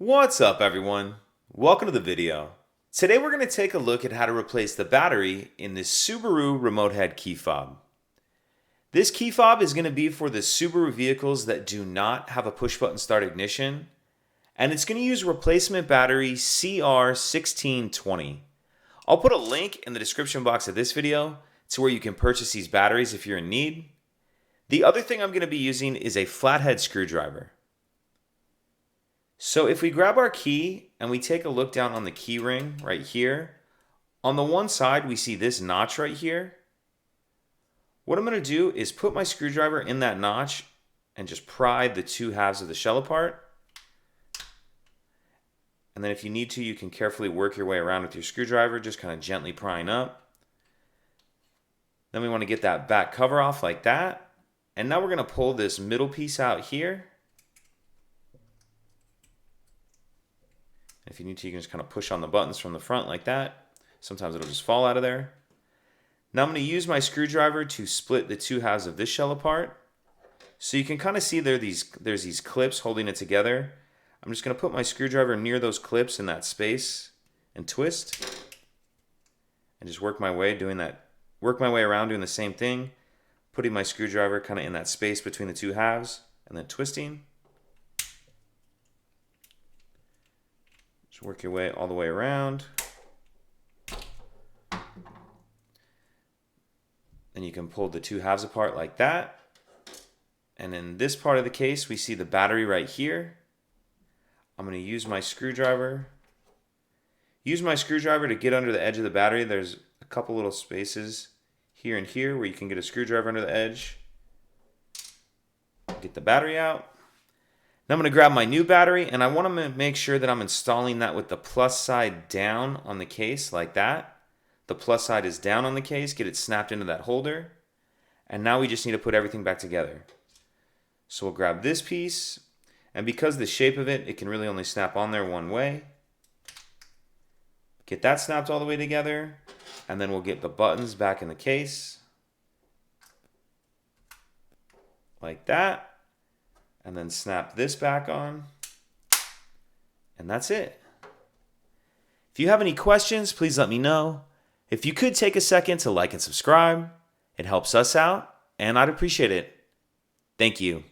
What's up, everyone? Welcome to the video. Today we're going to take a look at how to replace the battery in this Subaru remote head key fob. This key fob is going to be for the Subaru vehicles that do not have a push button start ignition, and it's going to use replacement battery CR1620. I'll put a link in the description box of this video to where you can purchase these batteries if you're in need. The other thing I'm going to be using is a flathead screwdriver. So if we grab our key and we take a look down on the key ring right here, on the one side we see this notch right here. What I'm going to do is put my screwdriver in that notch and just pry the two halves of the shell apart. And then if you need to, you can carefully work your way around with your screwdriver, just kind of gently prying up. Then we want to get that back cover off like that. And now we're going to pull this middle piece out here. If you need to, you can just kind of push on the buttons from the front like that. Sometimes it'll just fall out of there. Now I'm going to use my screwdriver to split the two halves of this shell apart. So you can kind of see there's these clips holding it together. I'm just going to put my screwdriver near those clips in that space and twist. And just work my way around doing the same thing. Putting my screwdriver kind of in that space between the two halves and then twisting. Just work your way all the way around. Then you can pull the two halves apart like that. And in this part of the case, we see the battery right here. I'm going to use my screwdriver. Use my screwdriver to get under the edge of the battery. There's a couple little spaces here and here where you can get a screwdriver under the edge. Get the battery out. Now I'm going to grab my new battery, and I want to make sure that I'm installing that with the plus side down on the case like that. The plus side is down on the case. Get it snapped into that holder. And now we just need to put everything back together. So we'll grab this piece, and because the shape of it, it can really only snap on there one way. Get that snapped all the way together, and then we'll get the buttons back in the case like that. And then snap this back on. And that's it. If you have any questions, please let me know. If you could take a second to like and subscribe, it helps us out, and I'd appreciate it. Thank you.